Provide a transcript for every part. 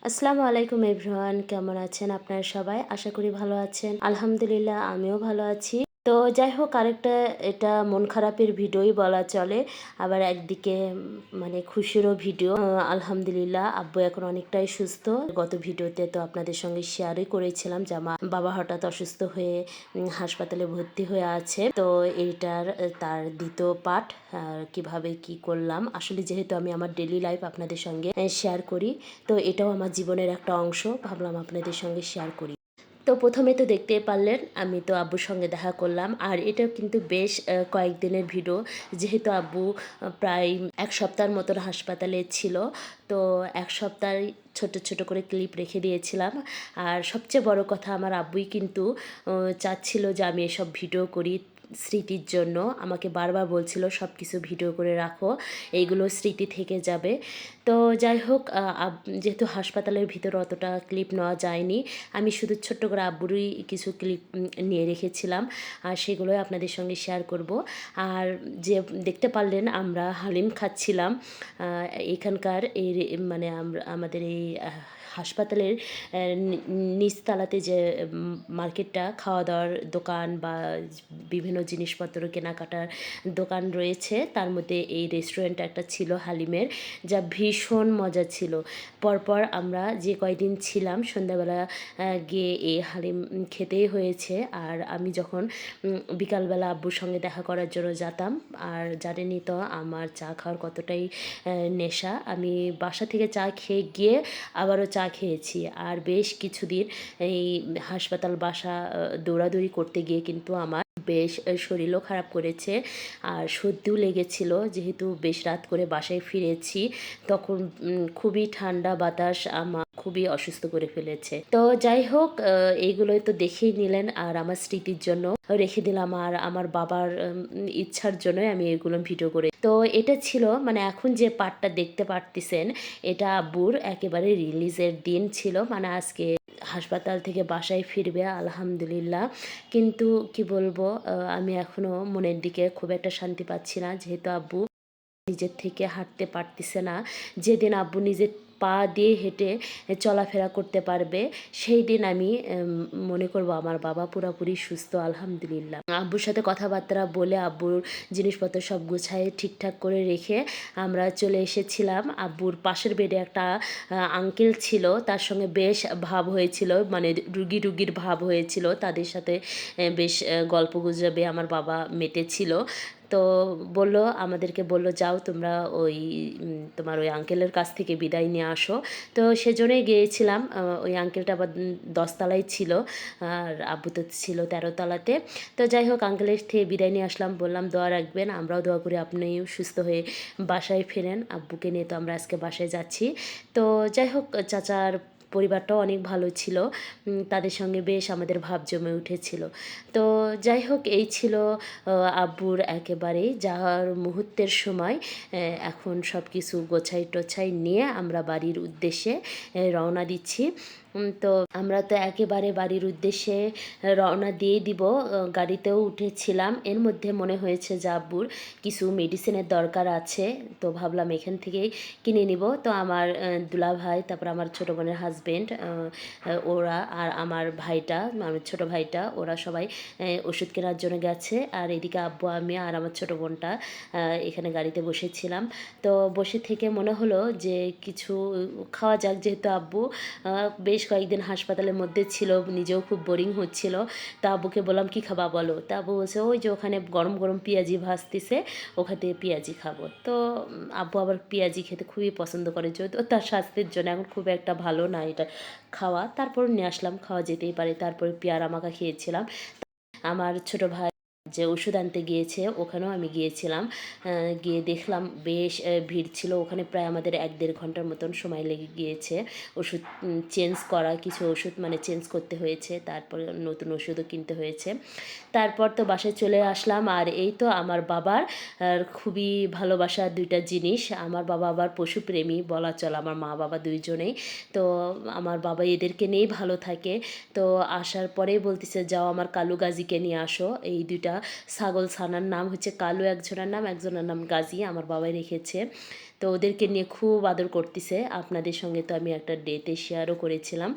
আসসালামু আলাইকুম এভরিওয়ান, কেমন আছেন আপনারা সবাই? আশা করি ভালো আছেন। আলহামদুলিল্লাহ আমিও ভালো আছি। তো যাই হোক, আরেকটা এটা মন খারাপের ভিডিওই বলা চলে। আবার একদিকে মানে খুশিরও ভিডিও। আলহামদুলিল্লাহ আব্বু এখন অনেকটাই সুস্থ। গত ভিডিওতে তো আপনাদের সঙ্গে শেয়ারই করেছিলাম যে আমার বাবা হঠাৎ অসুস্থ হয়ে হাসপাতালে ভর্তি হয়ে আছে। তো এইটার তার দ্বিতীয় পার্ট, কিভাবে কি করলাম। আসলে যেহেতু আমি আমার ডেইলি লাইফ আপনাদের সঙ্গে শেয়ার করি, তো এটাও আমার জীবনের একটা অংশ, ভাবলাম আপনাদের সঙ্গে শেয়ার করি। তো প্রথমে তো দেখতেই পারলেন আমি তো আব্বুর সঙ্গে দেখা করলাম, আর এটা কিন্তু বেশ কয়েকদিনের ভিডিও। যেহেতু আব্বু প্রায় এক সপ্তাহের মতন হাসপাতালে ছিল, তো এক সপ্তাহ ছোট ছোট করে ক্লিপ রেখে দিয়েছিলাম। আর সবচেয়ে বড় কথা, আমার আব্বুই কিন্তু চাচ্ছিল যে আমি এসব ভিডিও করি স্মৃতির জন্য। আমাকে বারবার বলছিল সব কিছু ভিডিও করে রাখো, এইগুলো স্মৃতি থেকে যাবে। তো যাই হোক, যেহেতু হাসপাতালের ভিতরে অতটা ক্লিপ নেওয়া যায়নি, আমি শুধু ছোট্ট করে আব্বুরই কিছু ক্লিপ নিয়ে রেখেছিলাম, আর সেগুলোই আপনাদের সঙ্গে শেয়ার করব। আর যে দেখতে পারলেন আমরা হালিম খাচ্ছিলাম এখানকার এই মানে আমরা আমাদের এই হাসপাতালের নিচতলাতে যে মার্কেটটা, খাওয়া দাওয়ার দোকান বা বিভিন্ন জিনিসপত্র কেনাকাটার দোকান রয়েছে, তার মধ্যে এই রেস্টুরেন্ট একটা ছিল হালিমের, যা ভীষণ মজা ছিল। পরপর আমরা যে কয়দিন ছিলাম সন্ধ্যাবেলা গিয়ে এই হালিম খেতেই হয়েছে। আর আমি যখন বিকালবেলা আব্বুর সঙ্গে দেখা করার জন্য যেতাম, আর জানেনই তো আমার চা খাওয়ার কতটাই নেশা, আমি বাসা থেকে চা খেয়ে গিয়ে আবারও চা খেয়েছি। আর বেশ কিছুদিন এই হাসপাতাল বাসা দৌড়াদৌড়ি করতে গিয়ে কিন্তু আমার বেশ শরীরও খারাপ করেছে, আর সর্দিও লেগেছিল। যেহেতু বেশ রাত করে বাসায় ফিরেছি, তখন খুবই ঠান্ডা বাতাস আমার খুবই অসুস্থ করে ফেলেছে। তো যাই হোক, এইগুলোই তো দেখেই নিলেন, আর আমার স্মৃতির জন্য রেখে দিলাম, আর আমার বাবার ইচ্ছার জন্যই আমি এগুলো ভিডিও করে। তো এটা ছিল মানে এখন যে পার্টটা দেখতে পারতেছেন, এটা আব্বুর একেবারে রিলিজের দিন ছিল, মানে আজকে হাসপাতাল থেকে বাসায় ফিরবে আলহামদুলিল্লাহ। কিন্তু কি বলবো, আমি এখনও মনের দিকে খুব একটা শান্তি পাচ্ছি না, যেহেতু আব্বু নিজের থেকে হাঁটতে পারতেছে না। যেদিন আব্বু নিজের পা দিয়ে হেঁটে চলাফেরা করতে পারবে, সেই দিন আমি মনে করব আমার বাবা পুরোপুরি সুস্থ আলহামদুলিল্লাহ। আব্বুর সাথে কথাবার্তা বলে আব্বুর জিনিসপত্র সব গুছায় ঠিকঠাক করে রেখে আমরা চলে এসেছিলাম। আব্বুর পাশের বেডে একটা আঙ্কেল ছিল, তার সঙ্গে বেশ ভাব হয়েছিল, মানে রুগীর ভাব হয়েছিল। তাদের সাথে বেশ গল্প গুজবে আমার বাবা মেতেছিল। তো আমাদেরকে বললো যাও তোমরা ওই তোমার ওই আঙ্কেলের কাছ থেকে বিদায় নিয়ে আসো। তো সেজন্যই গিয়েছিলাম। ওই আঙ্কেলটা আবার 10 তলায় ছিল, আর আব্বু তো ছিল 13 তলাতে। তো যাই হোক, আঙ্কেলের থেকে বিদায় নিয়ে আসলাম, বললাম দোয়া রাখবেন, আমরাও দোয়া করি আপনিও সুস্থ হয়ে বাসায় ফেরেন। আব্বুকে নিয়ে তো আমরা আজকে বাসায় যাচ্ছি। তো যাই হোক, চাচার পরিবারটাও অনেক ভালো ছিল, তাদের সঙ্গে বেশ আমাদের ভাব জমে উঠেছিল। তো যাই হোক, এই ছিল আব্বুর একেবারেই যাওয়ার মুহূর্তের সময়। এখন সব কিছু গোছাই টোছাই নিয়ে আমরা বাড়ির উদ্দেশ্যে রওনা দিচ্ছি। তো আমরা তো একেবারে বাড়ির উদ্দেশ্যে রওনা দিয়ে দিব। গাড়িতেও উঠেছিলাম, এর মধ্যে মনে হয়েছে যে আব্বুর কিছু মেডিসিনের দরকার আছে, তো ভাবলাম এখান থেকেই কিনে নিব। তো আমার দুলাভাই, তারপর আমার ছোটো বোনের হাজবেন্ড, ওরা আর আমার ভাইটা, আমার ছোটো ভাইটা, ওরা সবাই ওষুধ কেনার জন্য গেছে। আর এদিকে আব্বু, আমি আর আমার ছোটো বোনটা এখানে গাড়িতে বসেছিলাম। তো বসে থেকে মনে হলো যে কিছু খাওয়া যাক, যেহেতু আব্বু বেশ কয়েকদিন হাসপাতালের মধ্যে ছিল, নিজেও খুব বোরিং হচ্ছিল। তা আব্বুকে বললাম কি খাবা বলো, তা আব্বু বলছে ওই যে ওখানে গরম গরম পেঁয়াজি ভাজতেছে, ওখান থেকে পেঁয়াজি খাবো। তো আব্বু আবার পেঁয়াজি খেতে খুবই পছন্দ করে, যদিও তার স্বাস্থ্যের জন্য এখন খুব একটা ভালো না এটা খাওয়া, তারপর নিয়ে আসলাম, খাওয়া যেতেই পারে। তারপরে পেয়ারা মাখা খেয়েছিলাম। আমার ছোটো ভাই যে ওষুধ আনতে গিয়েছে, ওখানেও আমি গিয়েছিলাম। গিয়ে দেখলাম বেশ ভিড় ছিল ওখানে, প্রায় আমাদের 1-1.5 ঘন্টার মতন সময় লেগে গিয়েছে ওষুধ চেঞ্জ করা, কিছু ওষুধ মানে চেঞ্জ করতে হয়েছে, তারপরে নতুন ওষুধও কিনতে হয়েছে। তারপর তো বাসায় চলে আসলাম। আর এই তো আমার বাবার খুবই ভালোবাসার দুইটা জিনিস, আমার বাবা আবার পশুপ্রেমী বলা চলে, আমার মা বাবা দুইজনেই। তো আমার বাবা এদেরকে নিয়েই ভালো থাকে। তো আসার পরেই বলতেছে যাও আমার কালু গাজীকে নিয়ে আসো, এই দুইটা ছাগল ছানার নাম হচ্ছে কালু, একজনের নাম, একজনের নাম গাজী, আমার বাবাই রেখেছে। তো ওদেরকে নিয়ে খুব আদর করতেছে। আপনাদের সঙ্গে তো আমি একটা ডেতে শেয়ারও করেছিলাম।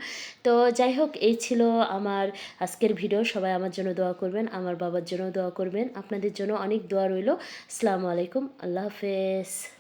তো যাই হোক, এই ছিল আমার আজকের ভিডিও। সবাই আমার জন্য দোয়া করবেন, আমার বাবার জন্য দোয়া করবেন। আপনাদের জন্য অনেক দোয়া রইল। আসসালামু আলাইকুম, আল্লাহ হাফেজ।